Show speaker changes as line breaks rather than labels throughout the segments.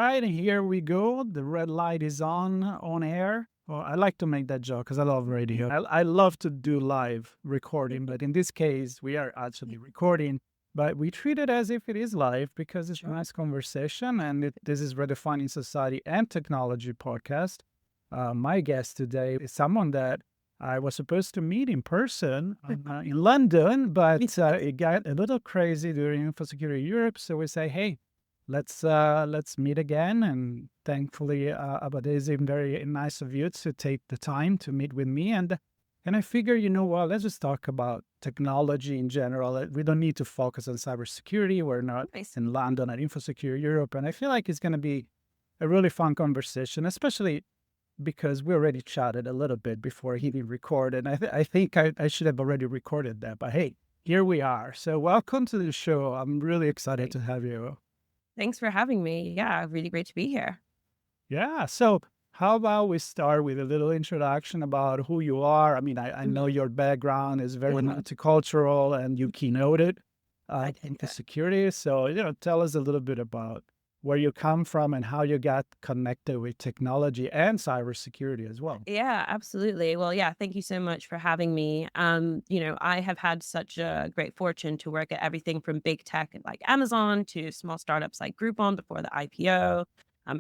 right, here we go. The red light is on air. Well, I like to make that joke because I love radio. I love to do live recording, but in this case, we are actually recording. But we treat it as if it is live because it's a nice conversation, and this is Redefining Society and Technology podcast. My guest today is someone that I was supposed to meet in person in London, but it got a little crazy during Infosecurity Europe. So we say, hey, let's meet again. And thankfully, Abadesi, very nice of you to take the time to meet with me. And I figure, you know what, let's just talk about technology in general. We don't need to focus on cybersecurity. We're not in London at Infosecurity Europe. And I feel like it's going to be a really fun conversation, especially because we already chatted a little bit before he recorded. I think I should have already recorded that. But hey, here we are. So welcome to the show. I'm really excited to have you.
Thanks for having me. Yeah, really great to be here.
Yeah. So how about we start with a little introduction about who you are? I mean, I know your background is very multicultural and you keynoted into security. So, tell us a little bit about where you come from and how you got connected with technology and cybersecurity as well.
Yeah, absolutely. Well, yeah, thank you so much for having me. I have had such a great fortune to work at everything from big tech like Amazon to small startups like Groupon before the IPO,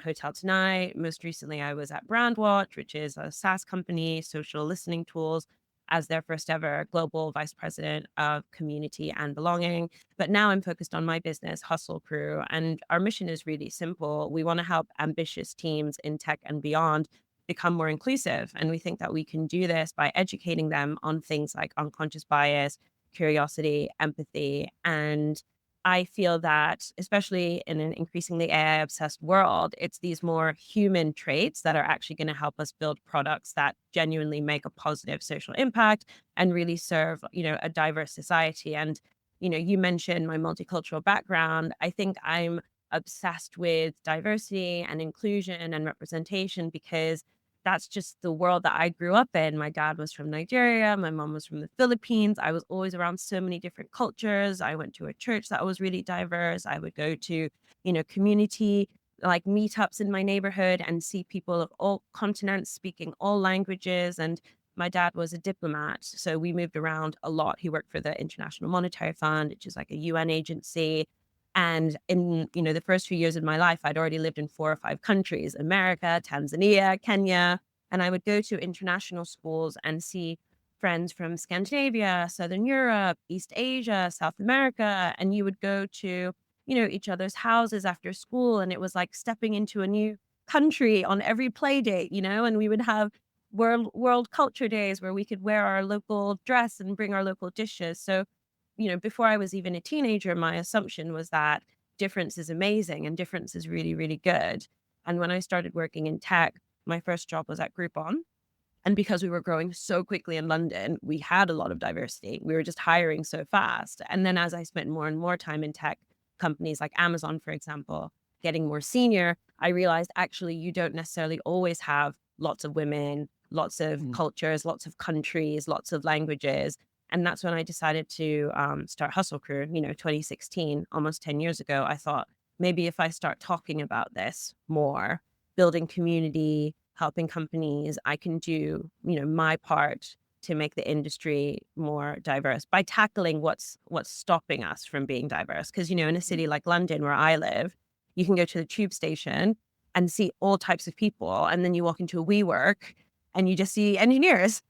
Hotel Tonight. Most recently, I was at Brandwatch, which is a SaaS company, social listening tools, as their first ever global vice president of community and belonging. But now I'm focused on my business, Hustle Crew. And our mission is really simple. We want to help ambitious teams in tech and beyond become more inclusive. And we think that we can do this by educating them on things like unconscious bias, curiosity, empathy. And I feel that, especially in an increasingly AI obsessed world, it's these more human traits that are actually going to help us build products that genuinely make a positive social impact and really serve, a diverse society. And, you mentioned my multicultural background. I think I'm obsessed with diversity and inclusion and representation because that's just the world that I grew up in. My dad was from Nigeria. My mom was from the Philippines. I was always around so many different cultures. I went to a church that was really diverse. I would go to, community like meetups in my neighborhood and see people of all continents speaking all languages. And my dad was a diplomat. So we moved around a lot. He worked for the International Monetary Fund, which is like a UN agency. And in, the first few years of my life, I'd already lived in 4 or 5 countries, America, Tanzania, Kenya. And I would go to international schools and see friends from Scandinavia, Southern Europe, East Asia, South America. And you would go to, each other's houses after school. And it was like stepping into a new country on every play date, and we would have world culture days where we could wear our local dress and bring our local dishes. So before I was even a teenager, my assumption was that difference is amazing and difference is really, really good. And when I started working in tech, my first job was at Groupon. And because we were growing so quickly in London, we had a lot of diversity. We were just hiring so fast. And then as I spent more and more time in tech companies like Amazon, for example, getting more senior, I realized actually you don't necessarily always have lots of women, lots of cultures, lots of countries, lots of languages. And that's when I decided to start Hustle Crew, 2016, almost 10 years ago. I thought maybe if I start talking about this more, building community, helping companies, I can do, my part to make the industry more diverse by tackling what's stopping us from being diverse. Because, in a city like London, where I live, you can go to the tube station and see all types of people. And then you walk into a WeWork and you just see engineers,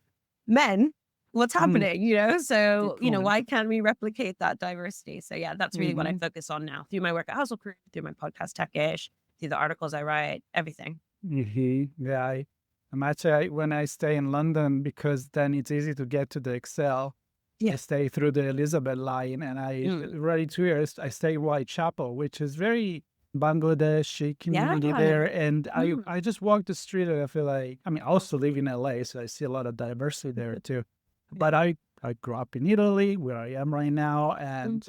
men. What's happening, So, why can't we replicate that diversity? So yeah, that's really what I focus on now through my work at Hustle Crew, through my podcast Tech-ish, through the articles I write, everything.
Yeah, I'm actually, when I stay in London, because then it's easy to get to the Excel, I stay through the Elizabeth line and already 2 years, I stay in Whitechapel, which is very Bangladeshi community there. And I just walk the street and I feel like, I mean, I also live in LA, so I see a lot of diversity there too. But I grew up in Italy, where I am right now, and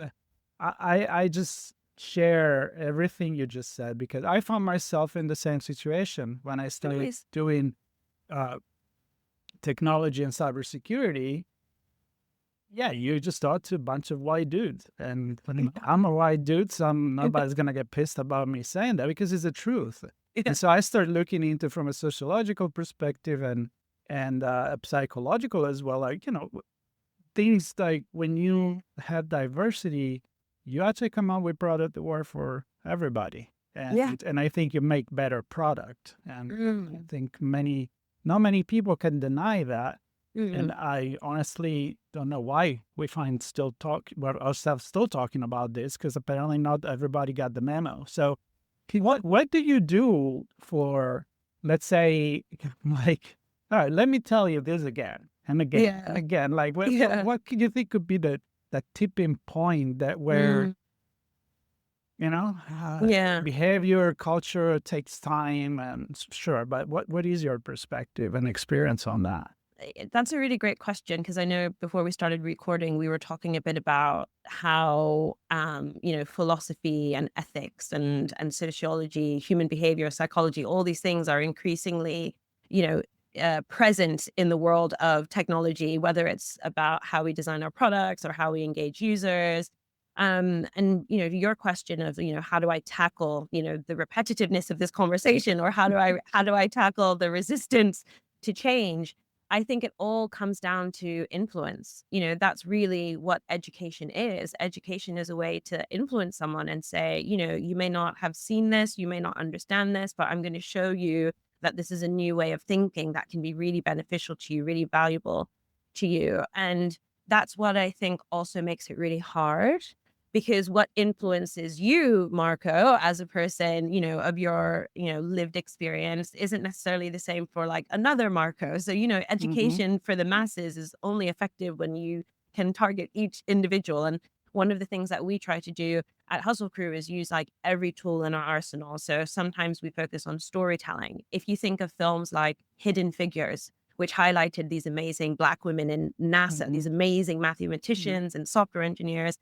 I just share everything you just said because I found myself in the same situation when I started doing technology and cybersecurity. Yeah, you just talk to a bunch of white dudes. And I'm a white dude, so nobody's going to get pissed about me saying that because it's the truth.
Yeah.
And so I started looking into from a sociological perspective and a psychological as well. Like, things like when you have diversity, you actually come out with product that work for everybody.
Yeah.
And I think you make better product. And I
Mm,
think not many people can deny that. And
mm.
I honestly don't know why we find ourselves still talking about this, because apparently not everybody got the memo. So what do you do for, let's say, like, all right, let me tell you this again and again and
Yeah.
again. Like,
Yeah.
what could you think could be the tipping point that where,
Mm,
you know,
yeah.
behavior, culture takes time and sure, but what is your perspective and experience on that?
That's a really great question because I know before we started recording, we were talking a bit about how philosophy and ethics and sociology, human behavior, psychology, all these things are increasingly, you know, present in the world of technology, whether it's about how we design our products or how we engage users. And your question of how do I tackle the repetitiveness of this conversation, or how do I tackle the resistance to change? I think it all comes down to influence. That's really what education is. Education is a way to influence someone and say, you may not have seen this, you may not understand this, but I'm going to show you that this is a new way of thinking that can be really beneficial to you, really valuable to you. And that's what I think also makes it really hard, because what influences you, Marco, as a person, of your, lived experience isn't necessarily the same for like another Marco. So,
Hmm.
education for the masses is only effective when you can target each individual. And one of the things that we try to do at Hustle Crew is use like every tool in our arsenal. So sometimes we focus on storytelling. If you think of films like Hidden Figures, which highlighted these amazing Black women in NASA,
Hmm.
these amazing mathematicians and software engineers,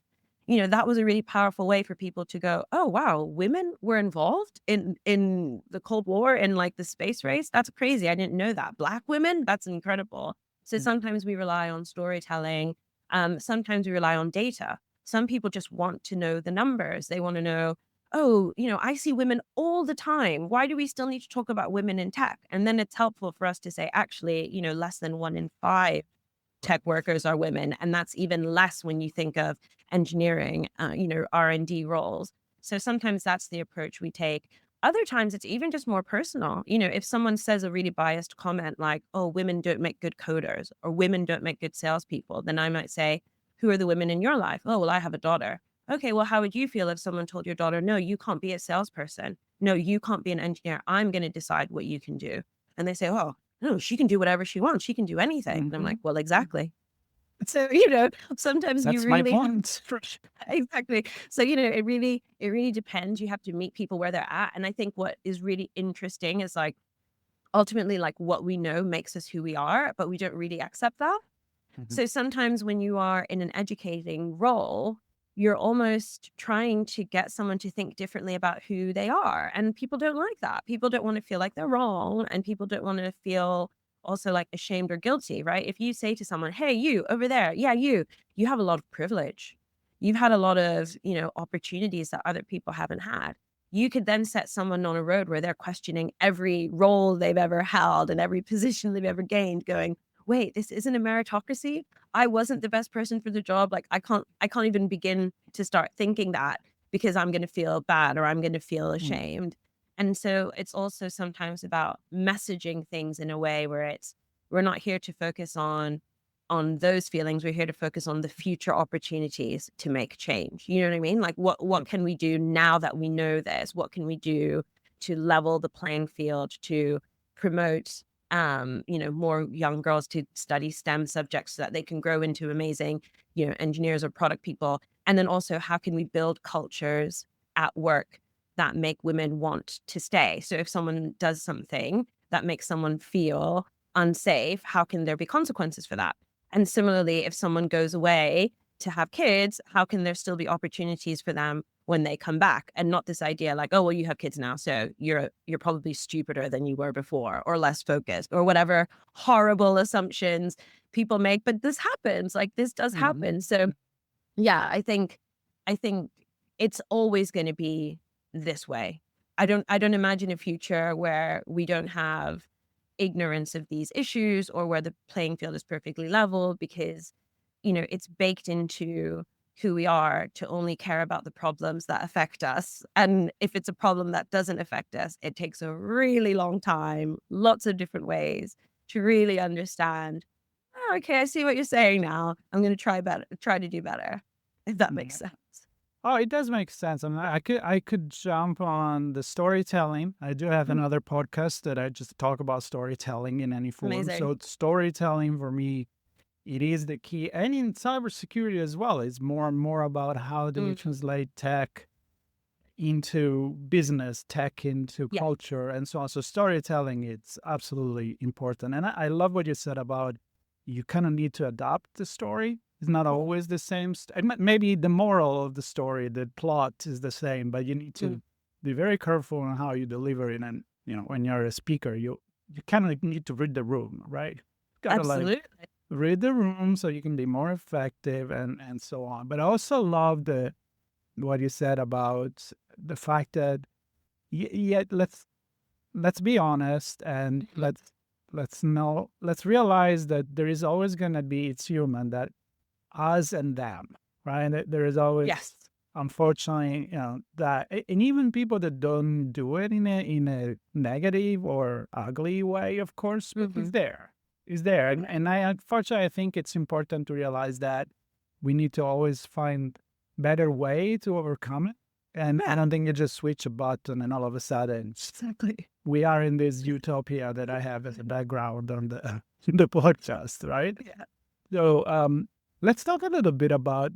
that was a really powerful way for people to go, oh, wow, women were involved in the Cold War and like the space race. That's crazy. I didn't know that. Black women, that's incredible. So sometimes we rely on storytelling. Sometimes we rely on data. Some people just want to know the numbers. They want to know, oh, I see women all the time. Why do we still need to talk about women in tech? And then it's helpful for us to say, actually, less than 1 in 5 tech workers are women, and that's even less when you think of engineering, R&D roles. So sometimes that's the approach we take. Other times it's even just more personal. If someone says a really biased comment like, oh, women don't make good coders or women don't make good salespeople, then I might say, who are the women in your life? Oh, well, I have a daughter. Okay, well, how would you feel if someone told your daughter, no, you can't be a salesperson? No, you can't be an engineer. I'm going to decide what you can do. And they say, oh, no, she can do whatever she wants. She can do anything. And I'm
Hmm.
like, well, exactly. So, sometimes you
That's my
really have
point.
exactly. So, it really depends. You have to meet people where they're at. And I think what is really interesting is like ultimately like what we know makes us who we are, but we don't really accept that.
Mhm.
So sometimes when you are in an educating role, you're almost trying to get someone to think differently about who they are. And people don't like that. People don't want to feel like they're wrong. And people don't want to feel also like ashamed or guilty, right? If you say to someone, hey, you over there, yeah, you have a lot of privilege. You've had a lot of, opportunities that other people haven't had. You could then set someone on a road where they're questioning every role they've ever held and every position they've ever gained, going, wait, this isn't a meritocracy. I wasn't the best person for the job. Like I can't even begin to start thinking that because I'm going to feel bad or I'm going to feel
Mm.
ashamed. And so it's also sometimes about messaging things in a way where we're not here to focus on those feelings. We're here to focus on the future opportunities to make change. You know what I mean? Like what
Yep.
can we do now that we know this? What can we do to level the playing field, to promote more young girls to study STEM subjects so that they can grow into amazing, engineers or product people. And then also, how can we build cultures at work that make women want to stay? So if someone does something that makes someone feel unsafe, how can there be consequences for that? And similarly, if someone goes away to have kids, how can there still be opportunities for them when they come back, and not this idea like, oh, well, you have kids now, so you're probably stupider than you were before, or less focused, or whatever horrible assumptions people make. But this happens, like this does happen. So yeah, I think it's always going to be this way. I don't imagine a future where we don't have ignorance of these issues, or where the playing field is perfectly level, because it's baked into who we are to only care about the problems that affect us. And if it's a problem that doesn't affect us, it takes a really long time, lots of different ways to really understand. Oh, okay, I see what you're saying now. I'm going to try to do better, if that makes sense.
Oh, it does make sense. I mean, I could jump on the storytelling. I do have another podcast that I just talk about storytelling in any form.
Amazing.
So storytelling for me, it is the key. And in cybersecurity as well, it's more and more about how do we translate tech into business, tech into
Yeah.
culture, and so on. So storytelling, it's absolutely important. And I love what you said about you kind of need to adapt the story. It's not always the same. Maybe the moral of the story, the plot is the same, but you need to be very careful on how you deliver it. And when you're a speaker, you kind of need to read the room, right? You gotta
Absolutely.
read the room so you can be more effective and so on. But I also love what you said about the fact that yet let's be honest, and let's realize that there is always going to be, it's human, that us and them, right? And there is always,
Yes.
unfortunately, that, and even people that don't do it in a negative or ugly way, of course, but it's there. And unfortunately, I think it's important to realize that we need to always find better way to overcome it. And I don't think you just switch a button and all of a sudden,
Exactly.
we are in this utopia that I have as a background on the podcast, right?
Yeah.
So let's talk a little bit about,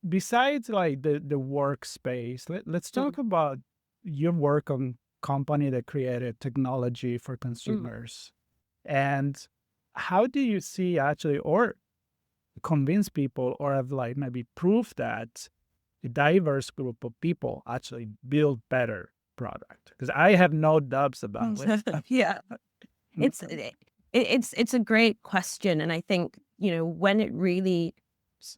besides like the workspace, let's talk about your work on company that created technology for consumers. And how do you see actually, or convince people, or have like maybe proof that a diverse group of people actually build better product? Because I have no doubts about it.
Yeah. It's a great question. And I think, when it really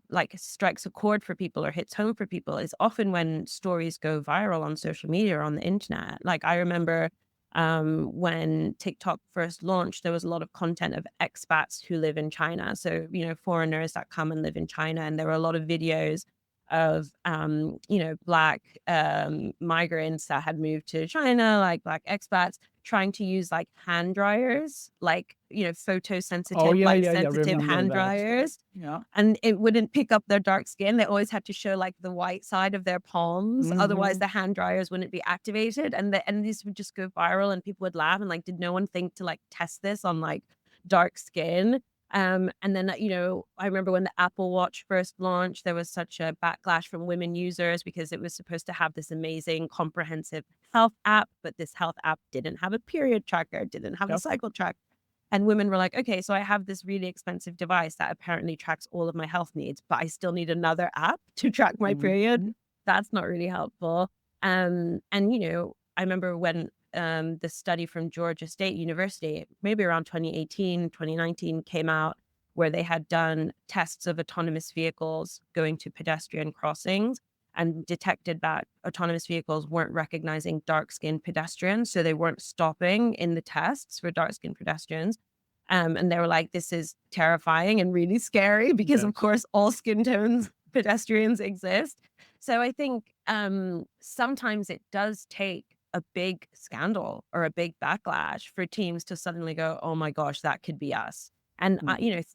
like strikes a chord for people or hits home for people is often when stories go viral on social media or on the internet. Like I remember when TikTok first launched, there was a lot of content of expats who live in China. So, foreigners that come and live in China. And there were a lot of videos of, Black migrants that had moved to China, like Black expats, trying to use like hand dryers, like, photosensitive, sensitive hand dryers.
Yeah.
And it wouldn't pick up their dark skin. They always had to show like the white side of their palms. Otherwise the hand dryers wouldn't be activated. And these would just go viral and people would laugh and like, did no one think to like test this on like dark skin? And then, I remember when the Apple Watch first launched, there was such a backlash from women users because it was supposed to have this amazing comprehensive health app, but this health app didn't have a period tracker, didn't have a cycle track. And women were like, okay, so I have this really expensive device that apparently tracks all of my health needs, but I still need another app to track my period. That's not really helpful. And, I remember when the study from Georgia State University, maybe around 2018, 2019 came out, where they had done tests of autonomous vehicles going to pedestrian crossings and detected that autonomous vehicles weren't recognizing dark-skinned pedestrians. So they weren't stopping in the tests for dark-skinned pedestrians. And they were like, this is terrifying and really scary because, of course, all skin tones pedestrians exist. So I think sometimes it does take a big scandal or a big backlash for teams to suddenly go, oh my gosh, that could be us. And,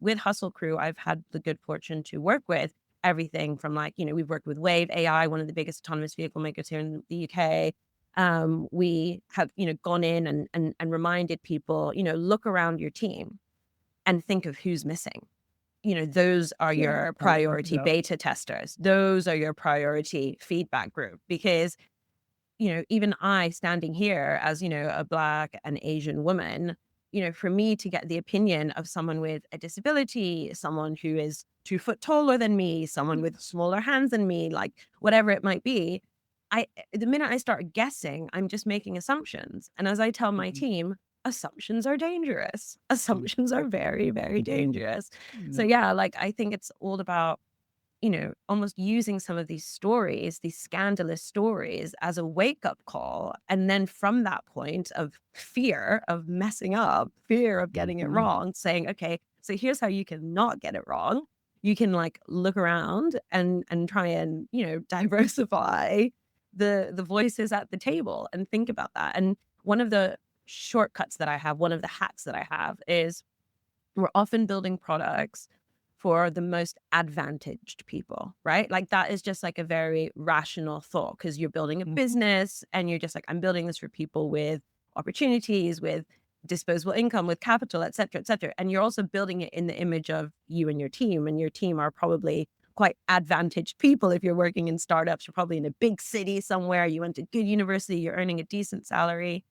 with Hustle Crew, I've had the good fortune to work with everything from like, we've worked with Wave AI, one of the biggest autonomous vehicle makers here in the UK. We have, gone in and reminded people, look around your team and think of who's missing. Those are your priority beta testers. Those are your priority feedback group, because even I standing here as, a Black and Asian woman, for me to get the opinion of someone with a disability, someone who is 2 foot taller than me, someone with smaller hands than me, like whatever it might be, the minute I start guessing, I'm just making assumptions. And as I tell my
Mhm.
team, assumptions are dangerous. Assumptions are very, very dangerous. So
Yeah.
yeah, like I think it's all about, almost using some of these stories, these scandalous stories, as a wake up call. And then from that point of fear of messing up, fear of getting it
Mhm.
wrong, saying, okay, so here's how you can not get it wrong. You can like look around and try and, diversify the voices at the table and think about that. And one of the shortcuts that I have, one of the hacks that I have is we're often building products for the most advantaged people, right? Like that is just like a very rational thought because you're building a
Mhm.
business and you're just like, I'm building this for people with opportunities, with disposable income, with capital, et cetera, et cetera. And you're also building it in the image of you and your team are probably quite advantaged people. If you're working in startups, you're probably in a big city somewhere, you went to good university, you're earning a decent salary.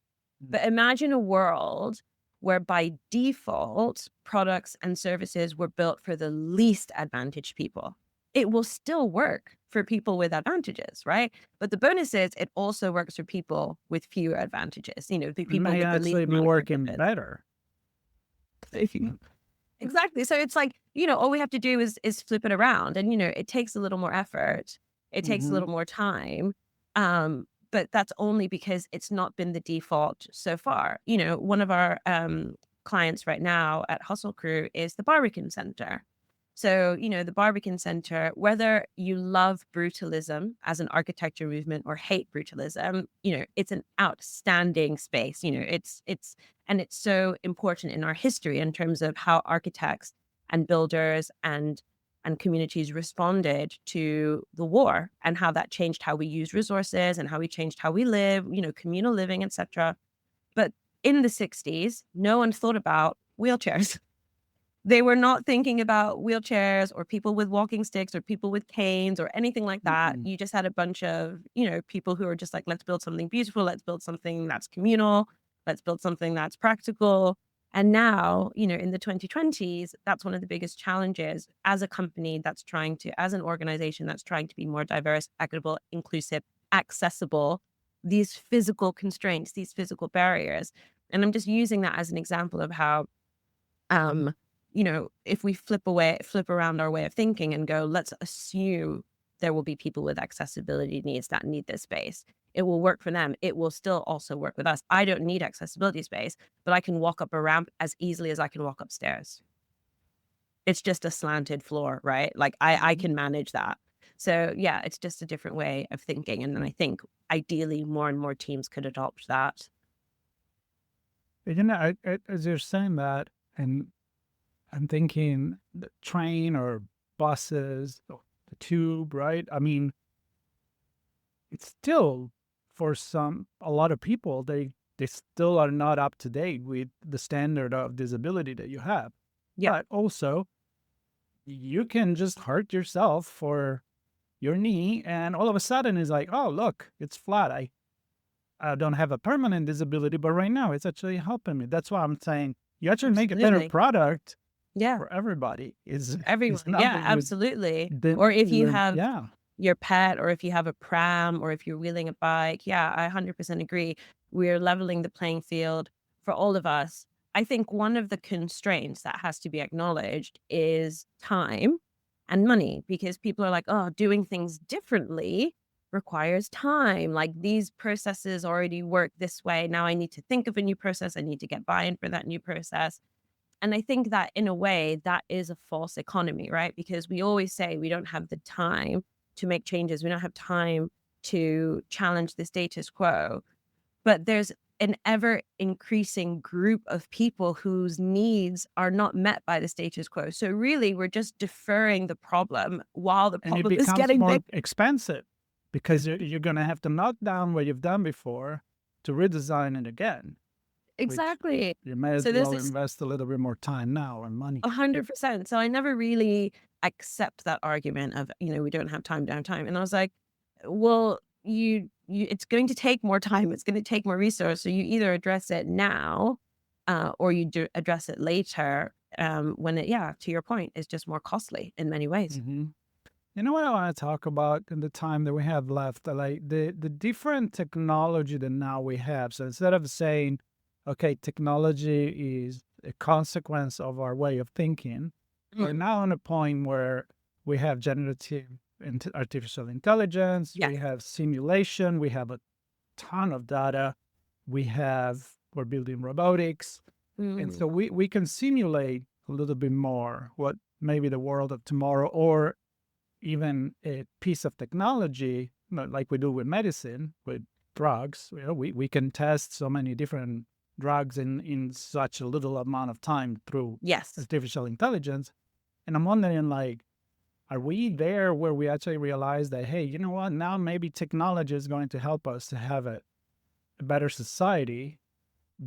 But imagine a world where by default, products and services were built for the least advantaged people. It will still work for people with advantages, right? But the bonus is it also works for people with fewer advantages, the
It
people
may
with the least
actually be
amount of
working
privileges.
better.
Exactly. So it's like, all we have to do is flip it around and it takes a little more effort. It takes a
Mhm.
little more time. But that's only because it's not been the default so far. One of our clients right now at Hustle Crew is the Barbican Center. So, the Barbican Center, whether you love brutalism as an architecture movement or hate brutalism, it's an outstanding space. And it's so important in our history in terms of how architects and builders and communities responded to the war and how that changed how we use resources and how we changed how we live, communal living, etc. But in the 60s, no one thought about wheelchairs. They were not thinking about wheelchairs or people with walking sticks or people with canes or anything like that.
Mhm.
You just had a bunch of, people who are just like, let's build something beautiful. Let's build something that's communal. Let's build something that's practical. And now, in the 2020s, that's one of the biggest challenges as a company that's trying to, as an organization that's trying to be more diverse, equitable, inclusive, accessible, these physical constraints, these physical barriers. And I'm just using that as an example of how if we flip around our way of thinking and go, let's assume there will be people with accessibility needs that need this space. It will work for them. It will still also work with us. I don't need accessibility space, but I can walk up a ramp as easily as I can walk upstairs. It's just a slanted floor, right? Like I
Mhm.
can manage that. So yeah, it's just a different way of thinking. And then I think ideally more and more teams could adopt that.
As you're saying that, and I'm thinking the train or buses, or the tube, right? I mean, it's still for a lot of people, they still are not up to date with the standard of disability that you have.
Yeah.
But also, you can just hurt yourself for your knee, and all of a sudden it's like, oh, look, it's flat. I don't have a permanent disability, but right now it's actually helping me. That's why I'm saying you actually make a better
Absolutely.
product
Yeah.
for everybody. Is
Everyone. Yeah,
nothing with
absolutely.
the
Or if you
the
have
yeah.
your pet or if you have a pram or if you're wheeling a bike. Yeah, I 100% agree. We're leveling the playing field for all of us. I think one of the constraints that has to be acknowledged is time and money because people are like, oh, doing things differently requires time. Like these processes already work this way. Now I need to think of a new process. I need to get buy in for that new process. And I think that in a way, that is a false economy, right? Because we always say we don't have the time to make changes. We don't have time to challenge the status quo. But there's an ever increasing group of people whose needs are not met by the status quo. So really, we're just deferring the problem while the
And it
problem is
becomes
getting
more
big.
expensive because you're going to have to knock down what you've done before to redesign it again, which
Exactly.
you may as
So this
well
is
invest a little bit more time now and money.
100%. So I never really accept that argument of, we don't have time, downtime. And I was like, well, it's going to take more time. It's going to take more resource. So you either address it now or you do address it later when it, yeah, to your point, is just more costly in many ways.
Hmm. You know what I want to talk about in the time that we have left? Like the different technology that now we have. So instead of saying, okay, technology is a consequence of our way of thinking, we're
Mm.
now on a point where we have generative artificial intelligence,
Yes.
we have simulation, we have a ton of data, we're building robotics. And
Mm.
so we can simulate a little bit more what maybe the world of tomorrow, or even a piece of technology, like we do with medicine, with drugs. We can test so many different drugs in such a little amount of time through
Yes.
artificial intelligence. And I'm wondering, like, are we there where we actually realize that, hey, you know what? Now maybe technology is going to help us to have a better society,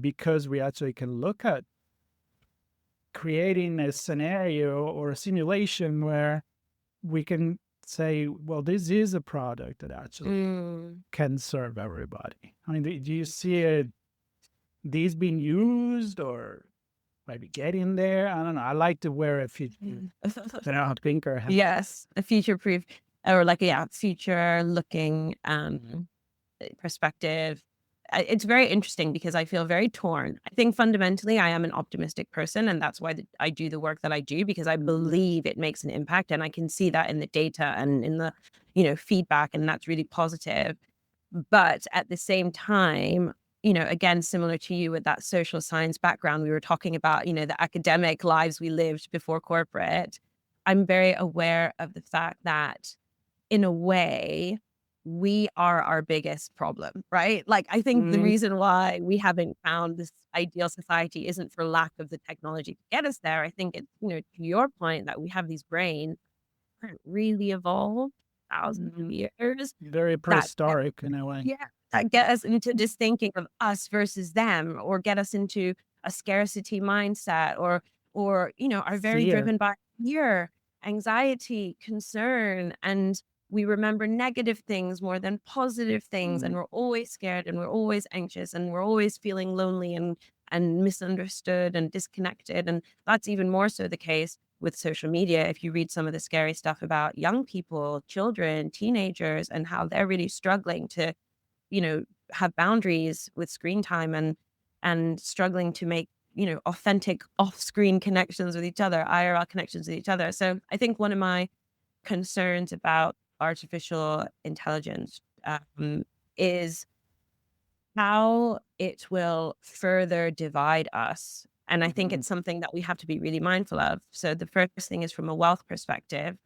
because we actually can look at creating a scenario or a simulation where we can say, well, this is a product that actually
Mm.
can serve everybody. I mean, do you see these being used, or maybe getting there? I don't know. I like to wear a future, thinker hat.
Yes, a future proof, or like, yeah, future looking perspective. It's very interesting because I feel very torn. I think fundamentally I am an optimistic person, and that's why I do the work that I do, because I believe it makes an impact, and I can see that in the data and in the, feedback, and that's really positive. But at the same time, again, similar to you with that social science background, we were talking about, the academic lives we lived before corporate. I'm very aware of the fact that, in a way, we are our biggest problem, right? Like, I think the
Mm,
reason why we haven't found this ideal society isn't for lack of the technology to get us there. I think it's, to your point, that we have these brains that haven't really evolved thousands of
mm,
years
very
that
prehistoric in a way.
yeah, that get us into this thinking of us versus them, or get us into a scarcity mindset, or are very
Fear.
driven by fear, anxiety, concern, and we remember negative things more than positive things, and
Mm,
we're always scared, and we're always anxious, and we're always feeling lonely and misunderstood and disconnected. And that's even more so the case with social media. If you read some of the scary stuff about young people, children, teenagers, and how they're really struggling to, you know, have boundaries with screen time, and struggling to make, authentic off-screen connections with each other, IRL connections with each other. So I think one of my concerns about artificial intelligence is how it will further divide us. And I think
mhm,
it's something that we have to be really mindful of. So the first thing is from a wealth perspective,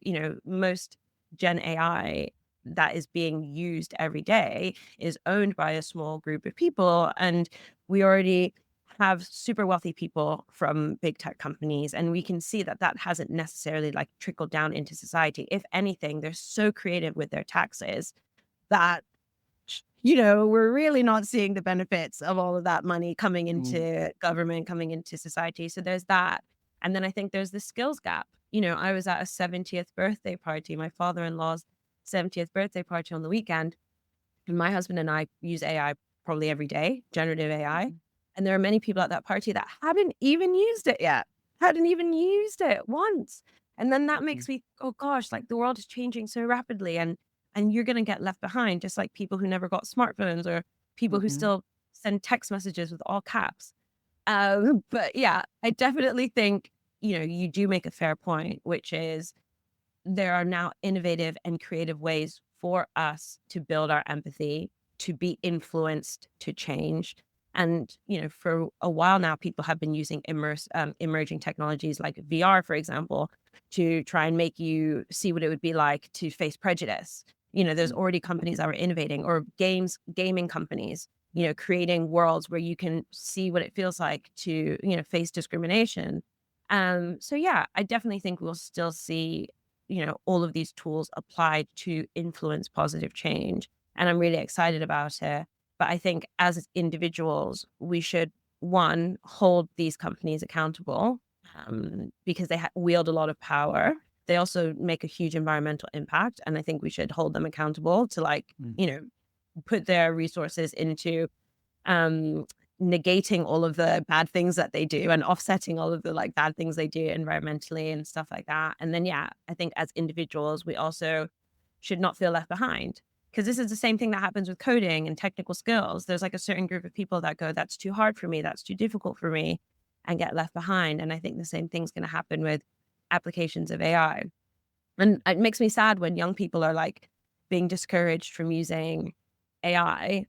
most Gen AI that is being used every day is owned by a small group of people. And we already have super wealthy people from big tech companies. And we can see that that hasn't necessarily like trickled down into society. If anything, they're so creative with their taxes that we're really not seeing the benefits of all of that money coming
mm,
into government, coming into society. So there's that. And then I think there's the skills gap. I was at a 70th birthday party, my father-in-law's 70th birthday party on the weekend. And my husband and I use AI probably every day, generative AI.
mhm,
And there are many people at that party that hadn't even used it yet, hadn't even used it once. And then that
mhm,
makes me, oh gosh, like the world is changing so rapidly, and you're going to get left behind, just like people who never got smartphones, or people who
mhm,
still send text messages with all caps. But yeah, I definitely think, you do make a fair point, which is there are now innovative and creative ways for us to build our empathy, to be influenced, to change. And, for a while now, people have been using emerging technologies like VR, for example, to try and make you see what it would be like to face prejudice. There's
mm,
already companies that are innovating, or gaming companies, creating worlds where you can see what it feels like to, face discrimination. So yeah, I definitely think we'll still see, all of these tools applied to influence positive change. And I'm really excited about it. But I think as individuals, we should, one, hold these companies accountable, because they wield a lot of power. They also make a huge environmental impact. And I think we should hold them accountable to, like,
mm,
put their resources into, um, negating all of the bad things that they do and offsetting all of the like bad things they do environmentally and stuff like that. And then, yeah, I think as individuals, we also should not feel left behind, because this is the same thing that happens with coding and technical skills. There's like a certain group of people that go, that's too hard for me, that's too difficult for me, and get left behind. And I think the same thing's going to happen with applications of AI. And it makes me sad when young people are like being discouraged from using AI,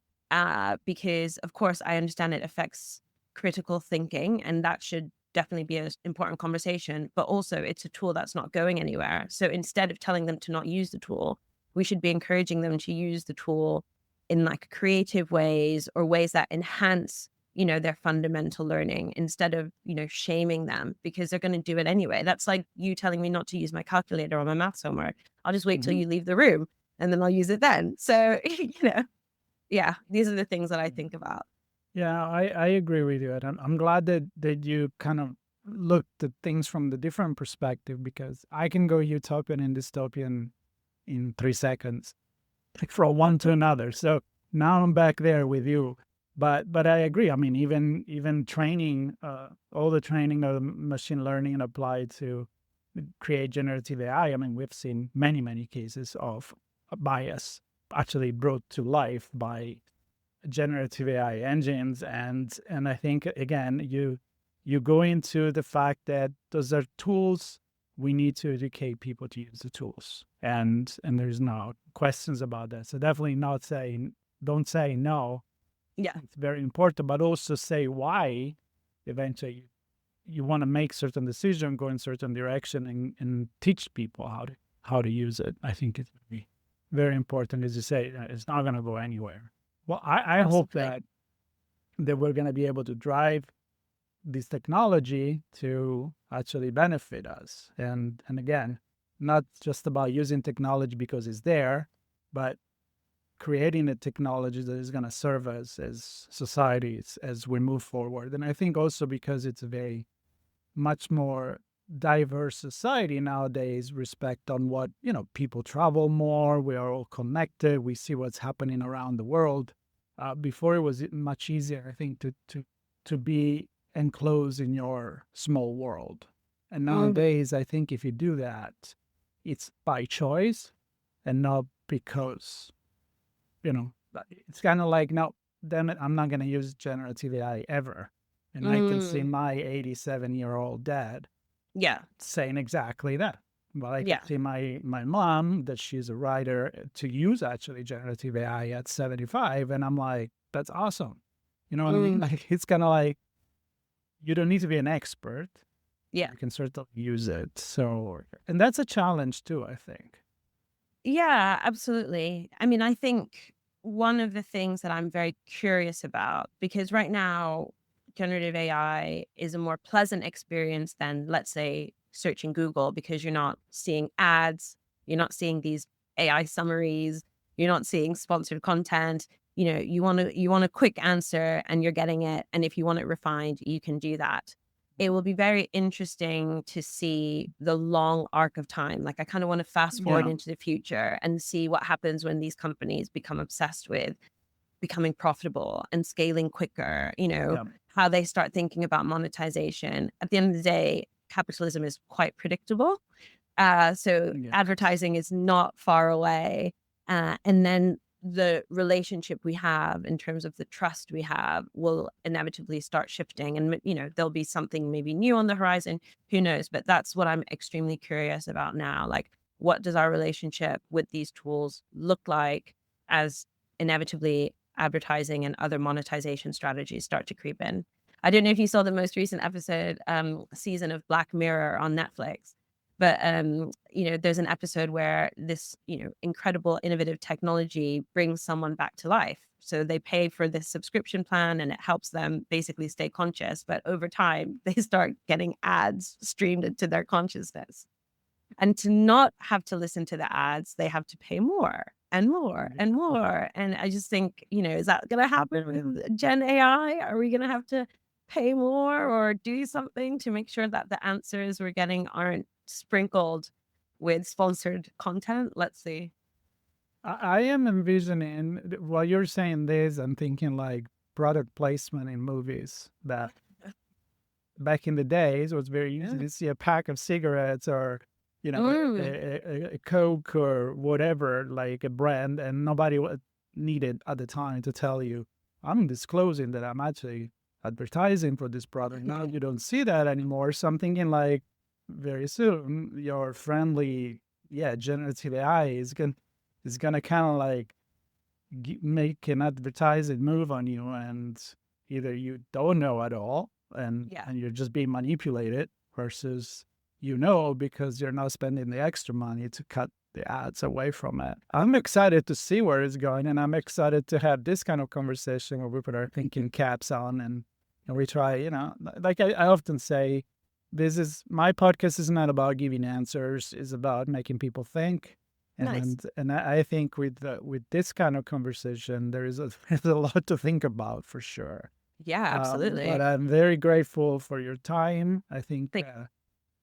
because of course I understand it affects critical thinking, and that should definitely be an important conversation, but also it's a tool that's not going anywhere. So instead of telling them to not use the tool, we should be encouraging them to use the tool in like creative ways or ways that enhance, their fundamental learning, instead of, shaming them because they're going to do it anyway. That's like you telling me not to use my calculator on my maths homework. I'll just wait till you leave the room and then I'll use it then. So, yeah, these are the things that I think about.
Yeah, I agree with you. And I'm glad that you kind of looked at things from the different perspective, because I can go utopian and dystopian in 3 seconds, like from one to another. So now I'm back there with you. But I agree. I mean, even training, all the training of machine learning applied to create generative AI. I mean, we've seen many cases of bias actually brought to life by generative AI engines, and I think again you go into the fact that those are tools. We need to educate people to use the tools, and there's no questions about that. So definitely not saying, don't say no.
Yeah.
It's very important, but also say why eventually you want to make certain decision, go in certain direction, and teach people how to use it. I think it's very important. As you say, it's not going to go anywhere. Well, I hope that we're going to be able to drive this technology to actually benefit us. And again, not just about using technology because it's there, but creating a technology that is going to serve us as societies as we move forward. And I think also because it's a very much more diverse society nowadays, respect on what, people travel more, we are all connected, we see what's happening around the world. Before it was much easier, I think, to be enclosed in your small world. And nowadays, I think if you do that, it's by choice and not because, it's kind of like, no, then I'm not going to use generative AI ever. And I can see my 87-year-old dad saying exactly that. Well, I can see my mom, that she's a writer, to use actually generative AI at 75. And I'm like, that's awesome. You know what I mean? Like, it's kind of like, you don't need to be an expert.
Yeah.
You can certainly use it. So, and that's a challenge too, I think.
Yeah, absolutely. I mean, I think one of the things that I'm very curious about, because right now, generative AI is a more pleasant experience than, let's say, searching Google, because you're not seeing ads, you're not seeing these AI summaries, you're not seeing sponsored content. You want a quick answer and you're getting it. And if you want it refined, you can do that. It will be very interesting to see the long arc of time. Like, I kind of want to fast forward into the future and see what happens when these companies become obsessed with becoming profitable and scaling quicker, how they start thinking about monetization. At the end of the day, capitalism is quite predictable. So advertising is not far away. And then the relationship we have in terms of the trust we have will inevitably start shifting, and there'll be something maybe new on the horizon, who knows. But that's what I'm extremely curious about now. Like, what does our relationship with these tools look like as inevitably advertising and other monetization strategies start to creep in? I don't know if you saw the most recent season of Black Mirror on Netflix. But, there's an episode where this, incredible innovative technology brings someone back to life. So they pay for this subscription plan and it helps them basically stay conscious. But over time, they start getting ads streamed into their consciousness. And to not have to listen to the ads, they have to pay more and more and more. And I just think, is that going to happen with Gen AI? Are we going to have to pay more or do something to make sure that the answers we're getting aren't sprinkled with sponsored content? Let's see.
I am envisioning, while you're saying this, I'm thinking like product placement in movies that back in the days it was very easy to see a pack of cigarettes or a Coke or whatever, like a brand, and nobody needed at the time to tell you, I'm disclosing that I'm actually advertising for this product. Now you don't see that anymore. So I'm thinking like very soon your friendly, generative AI is gonna kind of like make an advertising move on you, and either you don't know at all and you're just being manipulated versus because you're not spending the extra money to cut the ads away from it. I'm excited to see where it's going, and I'm excited to have this kind of conversation where we put our thinking caps on and we try, like I often say, my podcast is not about giving answers, it's about making people think.
Nice.
And I think with this kind of conversation, there's a lot to think about for sure.
Yeah, absolutely.
But I'm very grateful for your time. I think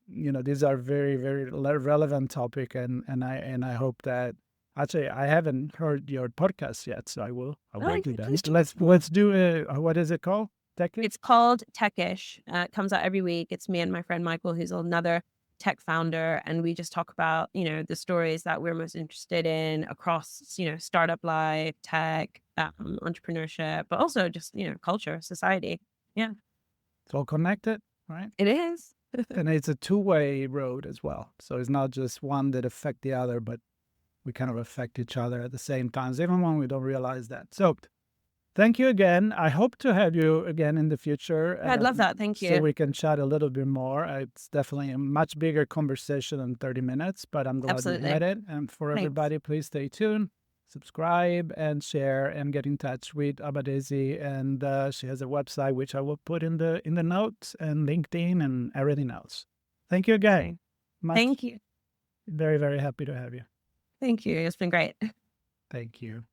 these are very, very relevant topic, and I hope that actually I haven't heard your podcast yet, so I will do that. Let's do what is it called? Tech-ish?
It's called Techish. It comes out every week. It's me and my friend Michael, who's another tech founder, and we just talk about the stories that we're most interested in across startup life, tech, entrepreneurship, but also just culture, society. Yeah,
it's all connected, right?
It is.
And it's a two-way road as well, so it's not just one that affect the other, but we kind of affect each other at the same time, even when we don't realize that. So thank you again. I hope to have you again in the future.
I'd love that. Thank you.
So we can chat a little bit more. It's definitely a much bigger conversation than 30 minutes, but I'm glad we had it. And for everybody, please stay tuned, subscribe and share, and get in touch with Abadesi. And she has a website, which I will put in the notes, and LinkedIn and everything else. Thank you again.
Thank you.
Very, very happy to have you.
Thank you. It's been great.
Thank you.